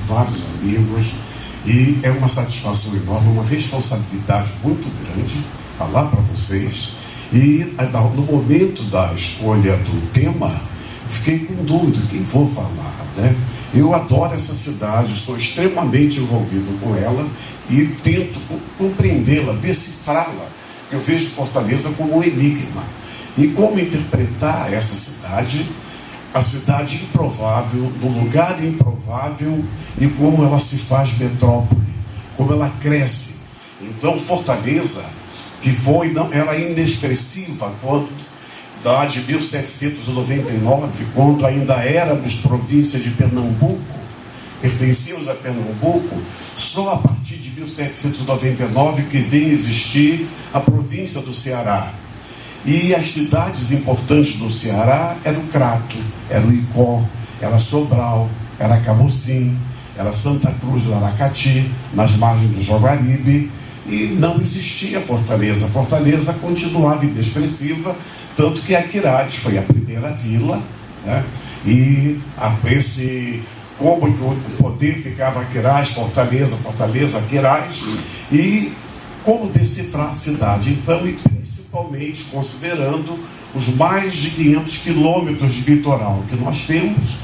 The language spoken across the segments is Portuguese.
vários amigos, e é uma satisfação enorme, uma responsabilidade muito grande falar para vocês. E no momento da escolha do tema, fiquei com dúvida quem vou falar, né? Eu adoro essa cidade, sou extremamente envolvido com ela e tento compreendê-la, decifrá-la. Eu vejo Fortaleza como um enigma. E como interpretar essa cidade, a cidade improvável, no lugar improvável, e como ela se faz metrópole, como ela cresce. Então Fortaleza, que foi, não, era inexpressiva quando, da de 1799, quando ainda éramos província de Pernambuco, pertencíamos a Pernambuco, só a partir de 1799 que vem existir a província do Ceará. E as cidades importantes do Ceará eram o Crato, era o Icó, era Sobral, era Camocim, era Santa Cruz do Aracati, nas margens do Jaguaribe, e não existia Fortaleza. Fortaleza continuava inexpressiva, tanto que Aquiraz foi a primeira vila, né? E como o poder ficava Aquiraz, Fortaleza, Fortaleza, Aquiraz, e como decifrar a cidade, então, e principalmente considerando os mais de 500 quilômetros de litoral que nós temos.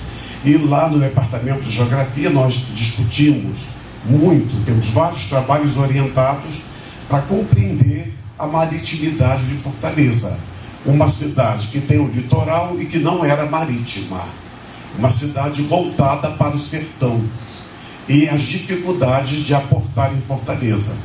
E lá no departamento de geografia nós discutimos muito, temos vários trabalhos orientados para compreender a maritimidade de Fortaleza, uma cidade que tem o litoral e que não era marítima, uma cidade voltada para o sertão e as dificuldades de aportar em Fortaleza.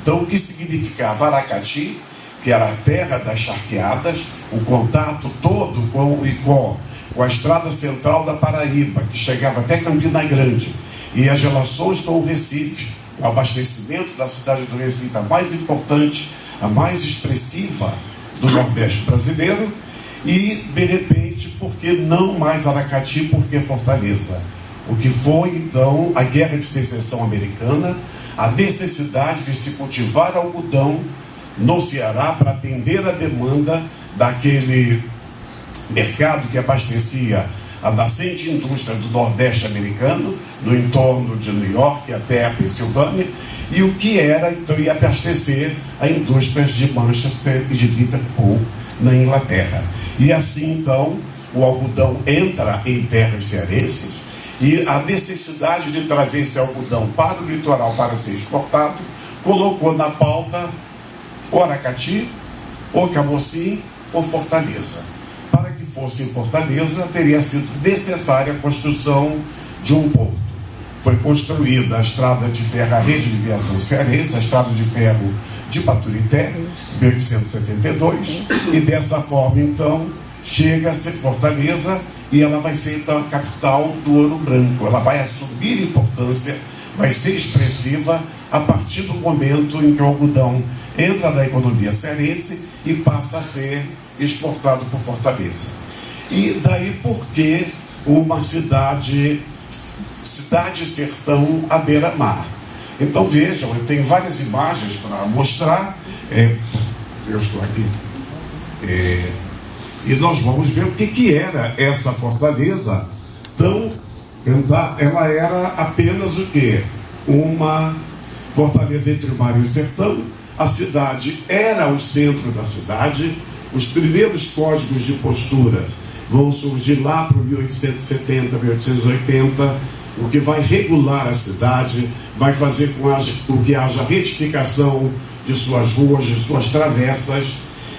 Então, o que significava Aracati, que era a terra das charqueadas, o contato todo com o Icó, com a estrada central da Paraíba, que chegava até Campina Grande, e as relações com o Recife, o abastecimento da cidade do Recife, a mais importante, a mais expressiva do Nordeste brasileiro, e, de repente, por que não mais Aracati, por que Fortaleza? O que foi, então, a Guerra de Secessão Americana, a necessidade de se cultivar algodão no Ceará para atender a demanda daquele mercado que abastecia a nascente indústria do Nordeste americano, no entorno de New York até a Pensilvânia, e o que era, então, ia abastecer a indústria de Manchester e de Liverpool, na Inglaterra. E assim, então, o algodão entra em terras cearenses, e a necessidade de trazer esse algodão para o litoral para ser exportado, colocou na pauta o Aracati, o Camocim ou Fortaleza. Para que fosse em Fortaleza, teria sido necessária a construção de um porto. Foi construída a estrada de ferro, a rede de viação cearense, a estrada de ferro de Baturité, em 1872, e dessa forma, então, chega a ser Fortaleza, e ela vai ser, então, a capital do ouro branco. Ela vai assumir importância, vai ser expressiva a partir do momento em que o algodão entra na economia cearense e passa a ser exportado por Fortaleza. E daí porque uma cidade-sertão à beira-mar. Então vejam, eu tenho várias imagens para mostrar. Eu estou aqui. E nós vamos ver o que era essa fortaleza. Então, ela era apenas o quê? Uma fortaleza entre o mar e o sertão. A cidade era o centro da cidade. Os primeiros códigos de postura vão surgir lá para 1870, 1880, o que vai regular a cidade, vai fazer com que haja retificação de suas ruas, de suas travessas,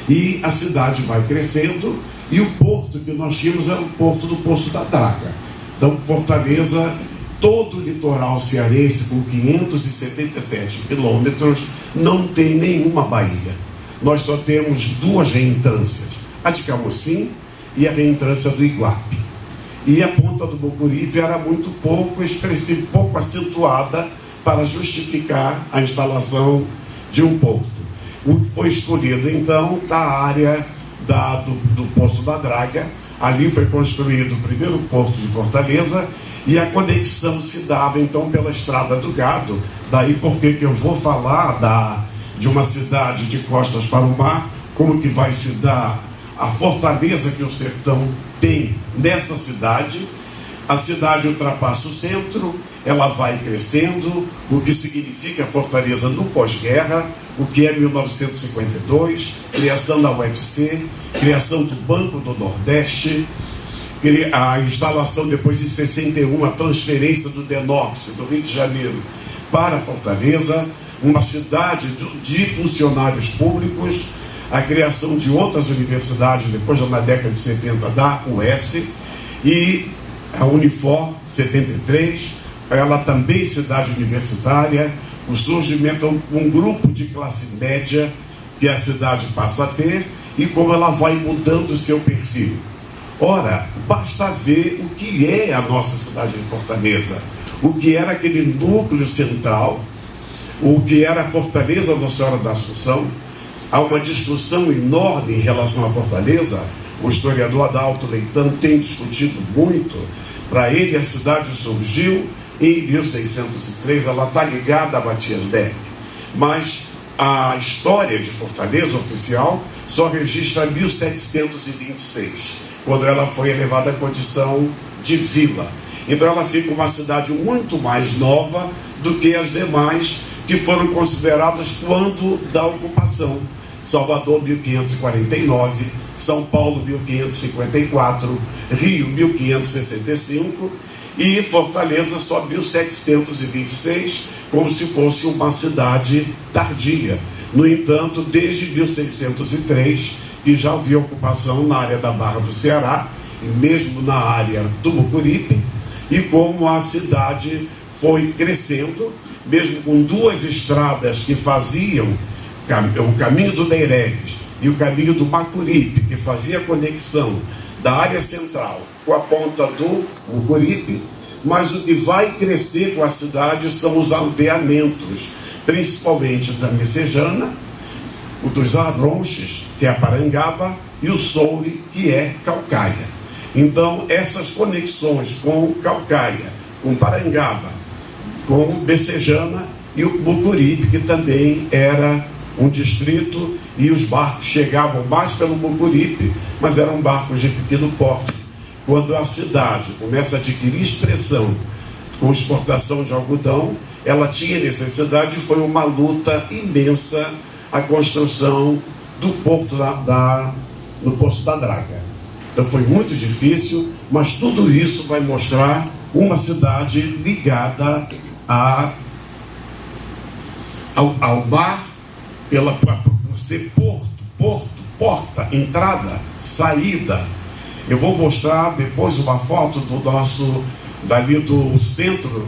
e a cidade vai crescendo, e o porto que nós tínhamos era o porto do Poço da Draga. Então, Fortaleza, todo o litoral cearense, com 577 quilômetros, não tem nenhuma baía. Nós só temos duas reentrâncias, a de Camocim e a reentrância do Iguape. E a ponta do Bocuripe era muito pouco expressiva, pouco acentuada para justificar a instalação de um porto. O que foi escolhido, então, da área do Poço da Draga. Ali foi construído o primeiro porto de Fortaleza, e a conexão se dava, então, pela Estrada do Gado. Daí porque que eu vou falar de uma cidade de costas para o mar, como que vai se dar a fortaleza que o sertão tem nessa cidade. A cidade ultrapassa o centro ela vai crescendo, o que significa Fortaleza no pós-guerra, o que é 1952, criação da UFC, criação do Banco do Nordeste, a instalação depois de 61, a transferência do DENOX, do Rio de Janeiro, para Fortaleza, uma cidade de funcionários públicos, a criação de outras universidades, depois na década de 70, da UES, e a Unifor, 73, ela também cidade universitária, o surgimento de um grupo de classe média que a cidade passa a ter, e como ela vai mudando o seu perfil. Ora, basta ver o que é a nossa cidade de Fortaleza, o que era aquele núcleo central, o que era a Fortaleza Nossa Senhora da Assunção. Há uma discussão enorme em relação à Fortaleza. O historiador Adalto Leitão tem discutido muito. Para ele, a cidade surgiu em 1603, ela está ligada a Matias Beck. Mas a história de Fortaleza oficial só registra 1726, quando ela foi elevada à condição de vila. Então ela fica uma cidade muito mais nova do que as demais que foram consideradas quando da ocupação. Salvador, 1549, São Paulo, 1554, Rio, 1565 e Fortaleza só 1726, como se fosse uma cidade tardia. No entanto, desde 1603, que já havia ocupação na área da Barra do Ceará, e mesmo na área do Mucuripe, e como a cidade foi crescendo, mesmo com duas estradas que faziam o caminho do Meireles e o caminho do Macuripe, que fazia a conexão da área central com a ponta do Mucuripe, mas o que vai crescer com a cidade são os aldeamentos, principalmente da Messejana, o dos Arronches, que é a Parangaba, e o Soure, que é Caucaia. Então, essas conexões com Caucaia, com Parangaba, com Messejana e o Mucuripe, que também era um distrito, e os barcos chegavam mais pelo Mucuripe, mas eram barcos de pequeno porte. Quando a cidade começa a adquirir expressão com exportação de algodão, ela tinha necessidade, e foi uma luta imensa a construção do porto no Poço da Draga. Então foi muito difícil, mas tudo isso vai mostrar uma cidade ligada ao mar, por ser porta, entrada, saída. Eu vou mostrar depois uma foto dali do centro,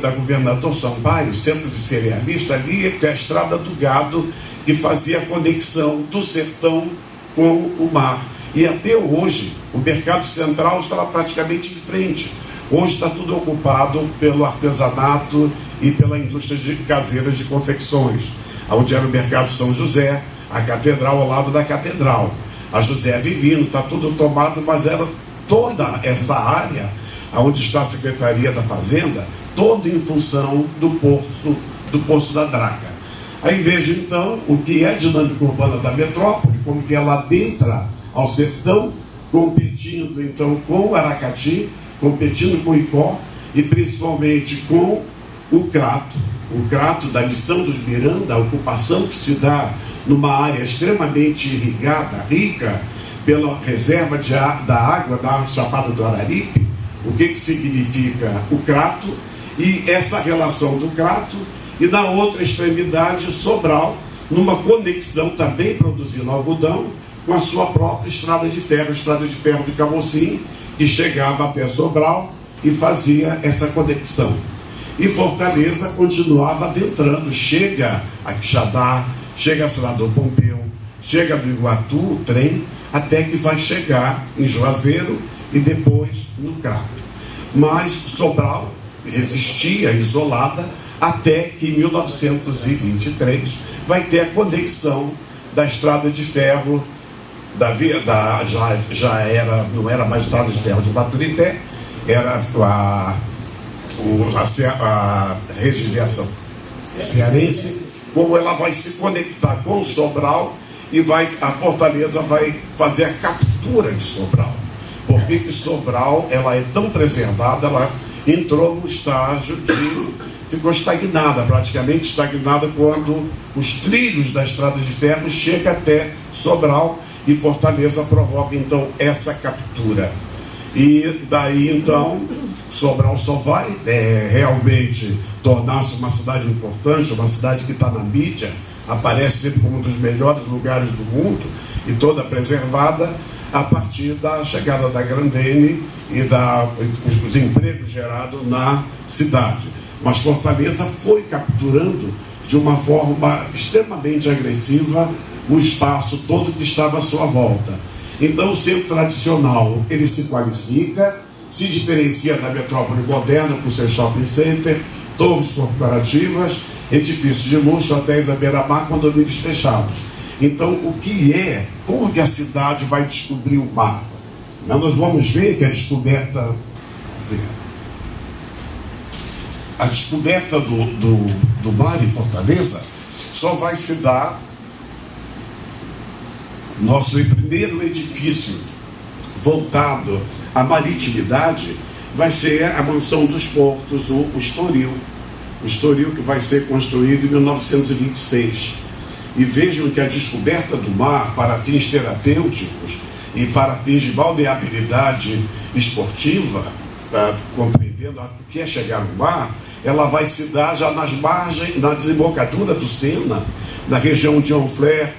da Governador Sampaio, centro de cerealista, ali que é a Estrada do Gado, que fazia a conexão do sertão com o mar. E até hoje, o mercado central estava praticamente em frente. Hoje está tudo ocupado pelo artesanato e pela indústria caseira de confecções, onde era o mercado São José, a catedral ao lado da catedral, a José Avelino, está tudo tomado, mas era toda essa área, onde está a Secretaria da Fazenda, toda em função do Poço da Draga. Aí veja então o que é a dinâmica urbana da metrópole, como que ela adentra ao sertão, competindo então com Aracati, competindo com Icó e principalmente com o Crato da Missão dos Miranda, a ocupação que se dá numa área extremamente irrigada, rica pela reserva da água da Chapada do Araripe. O que significa o Crato e essa relação do Crato, e na outra extremidade Sobral, numa conexão também produzindo algodão com a sua própria estrada de ferro de Camocim, que chegava até Sobral e fazia essa conexão. E Fortaleza continuava adentrando, chega a Quixadá, chega a Senador Pompeu, chega do Iguatu, o trem, até que vai chegar em Juazeiro e depois no Crato. Mas Sobral resistia isolada até que em 1923 vai ter a conexão da estrada de ferro não era mais estrada de ferro de Baturité, era a rede de viação cearense, como ela vai se conectar com Sobral e a Fortaleza vai fazer a captura de Sobral. Por que Sobral ela é tão preservada? entrou no estágio ficou estagnada, praticamente estagnada, quando os trilhos da estrada de ferro chegam até Sobral, e Fortaleza provoca então essa captura. E daí então Sobral só vai realmente tornar-se uma cidade importante, uma cidade que está na mídia, aparece sempre como um dos melhores lugares do mundo e toda preservada, a partir da chegada da Grandene e os empregos gerados na cidade. Mas Fortaleza foi capturando de uma forma extremamente agressiva o espaço todo que estava à sua volta. Então o centro tradicional, ele se qualifica, se diferencia da metrópole moderna com seu shopping center, torres corporativas, edifícios de luxo, hotéis à beira-mar, condomínios fechados. Então, como que a cidade vai descobrir o mar? Nós vamos ver que a descoberta do mar em Fortaleza só vai se dar. Nosso primeiro edifício voltado à maritimidade vai ser a Mansão dos Portos, o Estoril. O Estoril, que vai ser construído em 1926. E vejam que a descoberta do mar para fins terapêuticos e para fins de balneabilidade esportiva, compreendendo o que é chegar no mar, ela vai se dar já nas margens, na desembocadura do Sena, na região de Honfleur,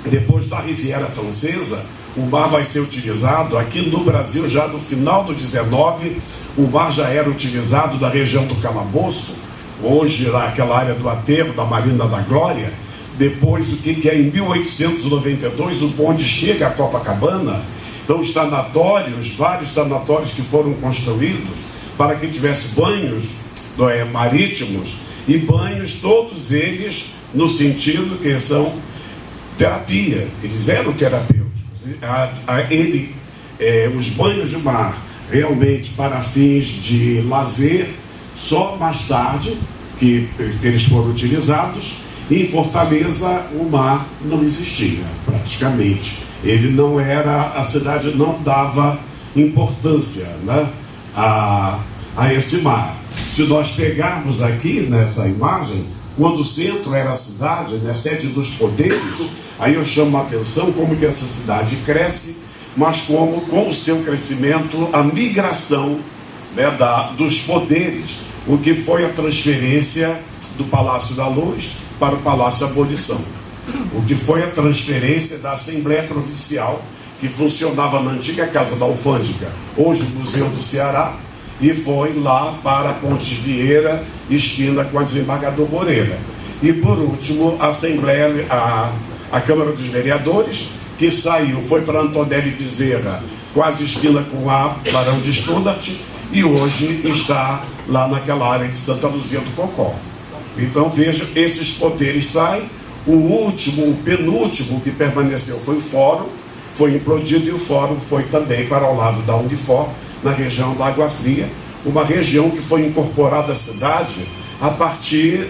depois da Riviera Francesa. O mar vai ser utilizado aqui no Brasil já no final do 19. O mar já era utilizado da região do Calabouço, hoje lá aquela área do aterro da Marina da Glória. Depois, o que é em 1892, o bonde chega a Copacabana. Então os sanatórios, vários sanatórios que foram construídos para que tivesse banhos marítimos, e banhos todos eles no sentido que são terapia, eles eram terapêuticos. Os banhos de mar realmente para fins de lazer, só mais tarde que eles foram utilizados. Em Fortaleza o mar não existia praticamente, ele não era, a cidade não dava importância, né, a esse mar. Se nós pegarmos aqui nessa imagem, quando o centro era a cidade, né, sede dos poderes, aí eu chamo a atenção como que essa cidade cresce, mas como com o seu crescimento, a migração, né, dos poderes, o que foi a transferência do Palácio da Luz para o Palácio da Abolição, o que foi a transferência da Assembleia Provincial, que funcionava na antiga Casa da Alfândega, hoje Museu do Ceará, e foi lá para a Ponte Vieira, esquina com a Desembargador Moreira. E por último, a Assembleia, a Câmara dos Vereadores, que saiu, foi para Antonelli Bezerra, quase esquina com a Barão de Studart, e hoje está lá naquela área de Santa Luzia do Cocó. Então veja, esses poderes saem. O penúltimo que permaneceu foi o Fórum, foi implodido, e o Fórum foi também para o lado da Unifor, na região da Água Fria, uma região que foi incorporada à cidade a partir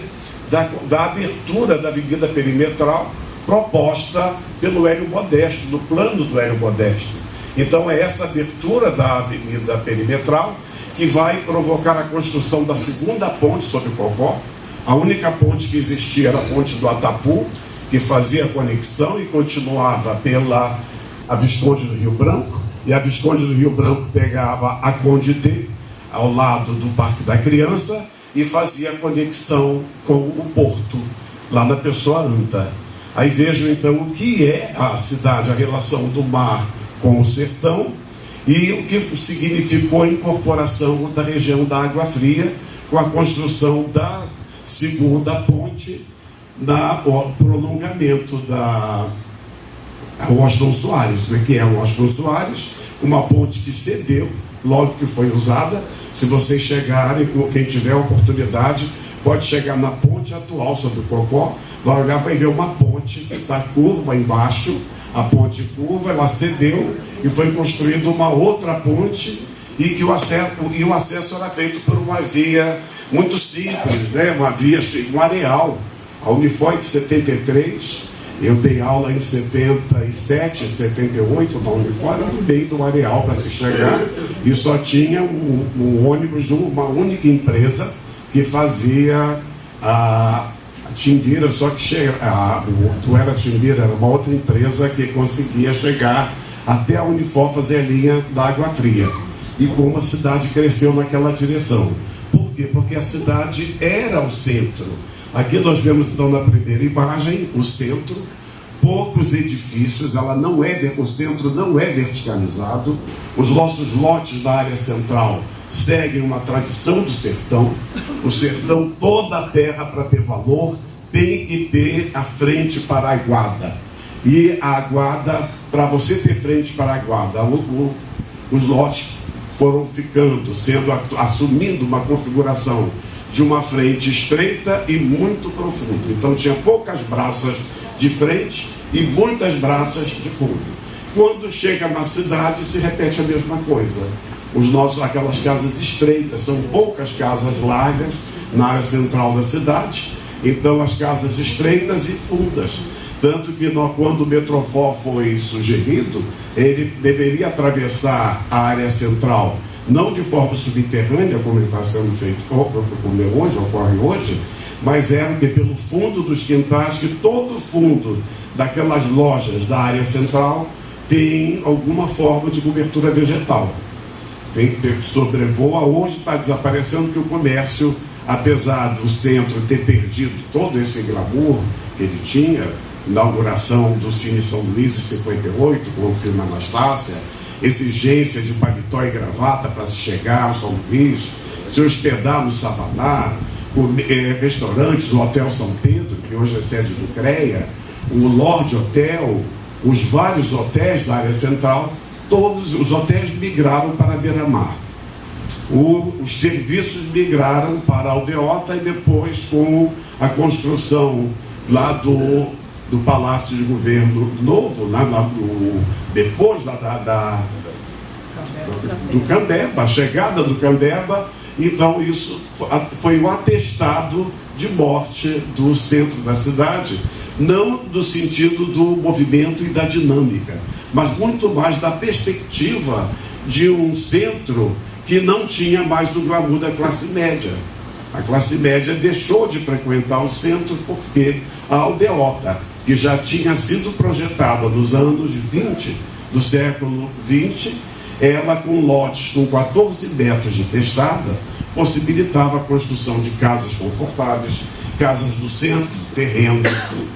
da abertura da Avenida Perimetral, proposta pelo Hélio Modesto, no plano do Hélio Modesto. Então é essa abertura da Avenida Perimetral que vai provocar a construção da segunda ponte sobre o Cocó. A única ponte que existia era a ponte do Atapu, que fazia a conexão e continuava pela a Visconde do Rio Branco, e a Visconde do Rio Branco pegava a Conde D, ao lado do Parque da Criança, e fazia a conexão com o porto, lá na Pessoa Anta. Aí vejam então o que é a cidade, a relação do mar com o sertão, e o que significou a incorporação da região da Água Fria, com a construção da segunda ponte, o prolongamento da Washington Soares, que é o Washington Soares, uma ponte que cedeu logo que foi usada. Se vocês chegarem, quem tiver a oportunidade, pode chegar na ponte atual sobre o Cocó, vai olhar, vai ver uma ponte que está curva embaixo, a ponte curva, ela cedeu e foi construída uma outra ponte, e que o acesso era feito por uma via muito simples, né? Uma via, um areal. A Unifor de 73, Eu dei aula em 77, 78 na Unifor, eu veio do areal para se chegar e só tinha um ônibus de uma única empresa que fazia a Timbira, só que não era Timbira, era uma outra empresa que conseguia chegar até a Unifor, fazer a linha da Água Fria. E como a cidade cresceu naquela direção. Por quê? Porque a cidade era o centro. Aqui nós vemos então na primeira imagem o centro, poucos edifícios, o centro não é verticalizado. Os nossos lotes da área central seguem uma tradição do sertão. O sertão, toda a terra, para ter valor, tem que ter a frente paraguada. E a aguada, para você ter frente paraguada, os lotes foram assumindo uma configuração de uma frente estreita e muito profunda. Então tinha poucas braças de frente e muitas braças de fundo. Quando chega na cidade, se repete a mesma coisa. Aquelas casas estreitas, são poucas casas largas na área central da cidade, então as casas estreitas e fundas. Tanto que quando o Metrofor foi sugerido, ele deveria atravessar a área central, não de forma subterrânea, como ele está sendo feito, ocorre hoje, mas era que pelo fundo dos quintais, que todo fundo daquelas lojas da área central tem alguma forma de cobertura vegetal. Sempre sobrevoa, hoje está desaparecendo, que o comércio, apesar do centro ter perdido todo esse glamour que ele tinha, inauguração do Cine São Luís em 58, com o filme Anastácia, exigência de paletó e gravata para se chegar ao São Luís, se hospedar no Savaná, restaurantes, o Hotel São Pedro, que hoje é sede do CREA, o Lorde Hotel, os vários hotéis da área central, todos os hotéis migraram para a beira-mar. Os serviços migraram para a Aldeota, e depois, com a construção lá do Palácio de Governo Novo, depois do Cambeba, a chegada do Cambeba, então isso foi um atestado de morte do centro da cidade, não do sentido do movimento e da dinâmica, mas muito mais da perspectiva de um centro que não tinha mais o glamour da classe média. A classe média deixou de frequentar o centro porque a Aldeota, que já tinha sido projetada nos anos 20 do século 20, ela, com lotes com 14 metros de testada, possibilitava a construção de casas confortáveis, casas do centro do terreno,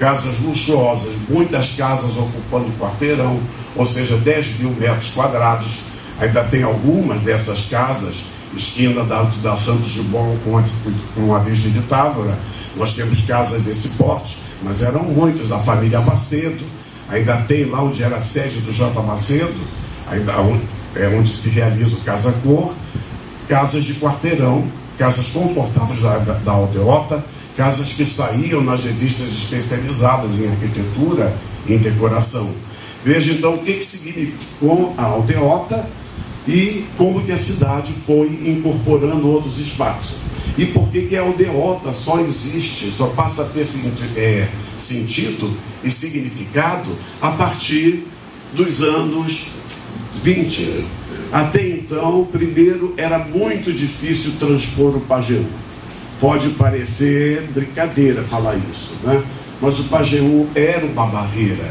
casas luxuosas, muitas casas ocupando quarteirão, ou seja, 10 mil metros quadrados. Ainda tem algumas dessas casas, esquina da Santos Dumont com a Virgem de Távora, nós temos casas desse porte, mas eram muitos, da família Macedo. Ainda tem lá onde era a sede do J. Macedo, onde se realiza o Casa Cor, casas de quarteirão, casas confortáveis da Aldeota, casas que saíam nas revistas especializadas em arquitetura e em decoração. Veja então o que significou a Aldeota e como que a cidade foi incorporando outros espaços. E por que a Aldeota só existe, só passa a ter sentido e significado a partir dos anos 20. Até então, primeiro, era muito difícil transpor o Pajeú. Pode parecer brincadeira falar isso, né? Mas o Pajeú era uma barreira.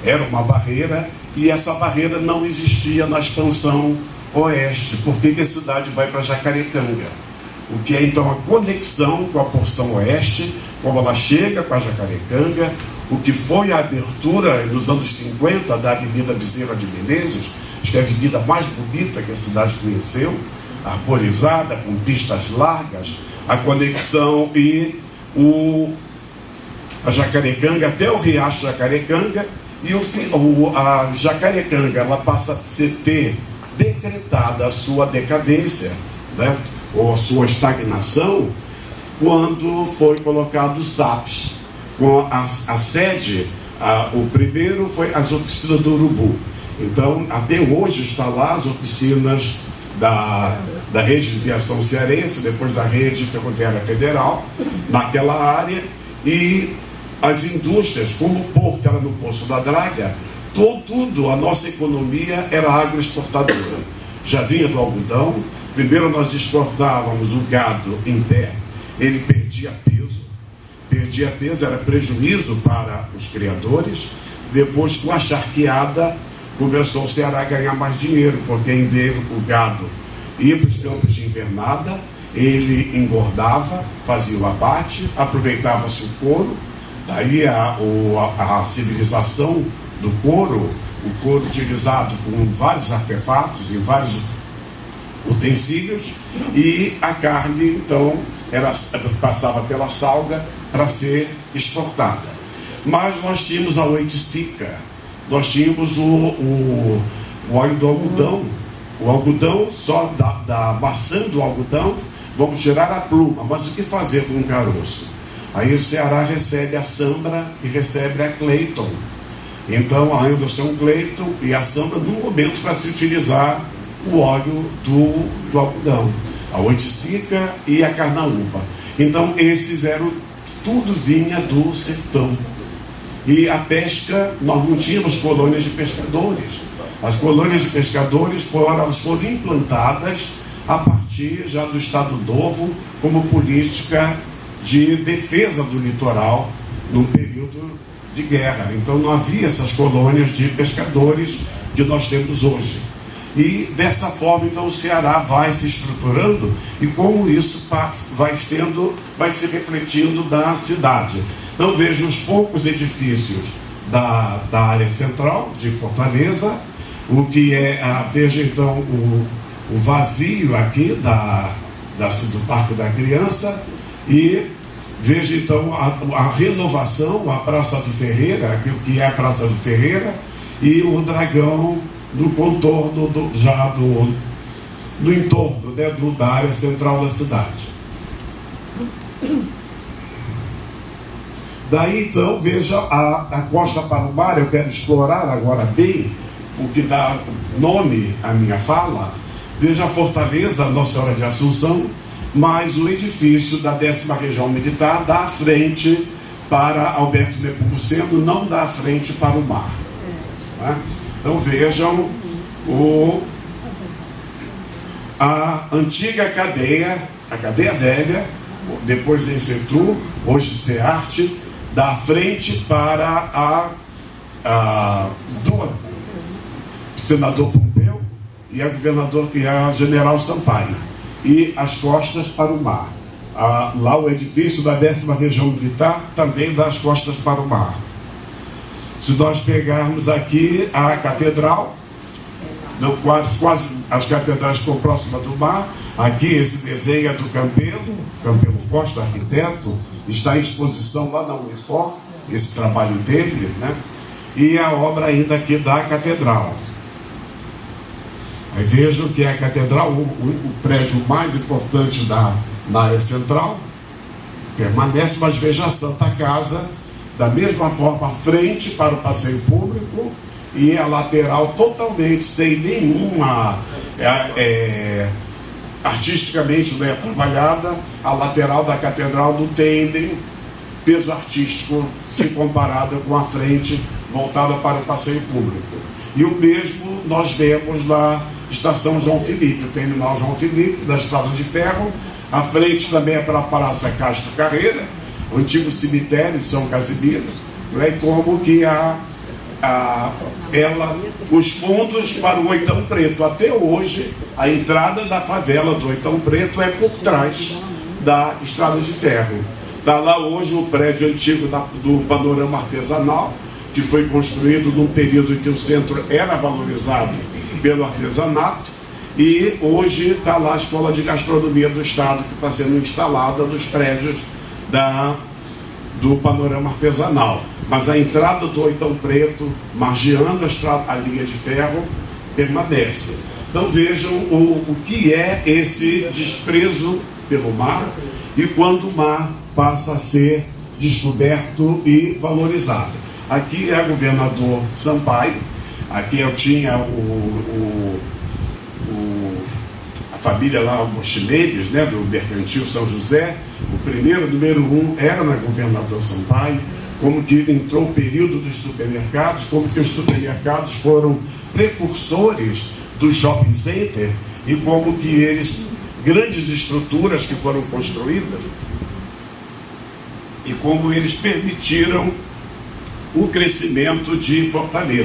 Era uma barreira, e essa barreira não existia na expansão oeste. Por que a cidade vai para Jacarecanga? O que é então a conexão com a porção oeste, como ela chega com a Jacarecanga, o que foi a abertura nos anos 50 da Avenida Bezerra de Menezes, acho que é a avenida mais bonita que a cidade conheceu, arborizada, com pistas largas, a conexão e a Jacarecanga até o Riacho Jacarecanga, e a Jacarecanga ela passa a ter decretada a sua decadência, né, ou a sua estagnação, quando foi colocado o SAPS, com a sede, o primeiro foi as oficinas do Urubu. Então, até hoje está lá as oficinas da rede de viação cearense, depois da rede ferroviária federal, naquela área, e as indústrias, como o porto era no Poço da Draga, tudo, a nossa economia era agroexportadora. Já vinha do algodão. Primeiro nós exportávamos o gado em pé, ele perdia peso, era prejuízo para os criadores. Depois, com a charqueada, começou o Ceará a ganhar mais dinheiro, porque em vez o gado ia para os campos de invernada, ele engordava, fazia o abate, aproveitava-se o couro, daí a civilização do couro, o couro utilizado com vários artefatos e vários utensílios, e a carne então passava pela salga para ser exportada. Mas nós tínhamos a oiticica, nós tínhamos o óleo do algodão. O algodão, só da maçã do algodão, vamos tirar a pluma, mas o que fazer com o caroço? Aí o Ceará recebe a Sambra e recebe a Clayton. Então a Anderson Clayton e a Sambra no momento para se utilizar o óleo do algodão, a oiticica e a carnaúba. Então esses tudo vinha do sertão. E a pesca, nós não tínhamos colônias de pescadores. As colônias de pescadores foram implantadas a partir já do Estado Novo como política de defesa do litoral num período de guerra. Então não havia essas colônias de pescadores que nós temos hoje. E dessa forma, então, o Ceará vai se estruturando e como isso vai se refletindo na cidade. Então veja os poucos edifícios da área central de Fortaleza, o que veja então o vazio aqui do Parque da Criança, e veja então a renovação, a Praça do Ferreira, o que é a Praça do Ferreira, e o Dragão no contorno no entorno, né, da área central da cidade. Daí então veja a costa para o mar. Eu quero explorar agora bem o que dá nome à minha fala. Veja a Fortaleza Nossa Senhora de Assunção, mas o edifício da 10ª Região Militar dá a frente para Alberto Nepomuceno, não dá a frente para o mar, né? Então vejam a antiga cadeia, a cadeia velha, depois em Setu, hoje Cearte, dá frente para do senador Pompeu e a governador e a general Sampaio, e as costas para o mar. Lá o edifício da 10ª Região Militar também dá as costas para o mar. Se nós pegarmos aqui a catedral, quase as catedrais ficam próximas do mar. Aqui esse desenho é do Campelo Costa, arquiteto, está em exposição lá na Unifor, esse trabalho dele, né? E a obra ainda aqui da catedral. Aí vejam que é a catedral, o prédio mais importante na área central, permanece, mas veja a Santa Casa, da mesma forma, frente para o passeio público, e a lateral totalmente sem nenhuma artisticamente não é trabalhada. A lateral da catedral não tem peso artístico se comparada com a frente voltada para o passeio público. E o mesmo nós vemos na estação João Felipe, o terminal João Felipe da Estrada de Ferro. A frente também é para a Praça Castro Carreira, o antigo cemitério de São Casimiro, né? Como que os fundos para o Oitão Preto. Até hoje, a entrada da favela do Oitão Preto é por trás da Estrada de Ferro. Está lá hoje o prédio antigo do Panorama Artesanal, que foi construído num período em que o centro era valorizado pelo artesanato, e hoje está lá a Escola de Gastronomia do Estado, que está sendo instalada nos prédios do Panorama Artesanal. Mas a entrada do Oitão Preto, margeando a linha de ferro, permanece. Então vejam o que é esse desprezo pelo mar, e quando o mar passa a ser descoberto e valorizado. Aqui é o governador Sampaio, aqui eu tinha a família lá, os chilenos, né, do Mercantil São José. O primeiro, número 1, era na governador Sampaio, como que entrou o período dos supermercados, como que os supermercados foram precursores do shopping center e como que eles, grandes estruturas que foram construídas, e como eles permitiram o crescimento de Fortaleza.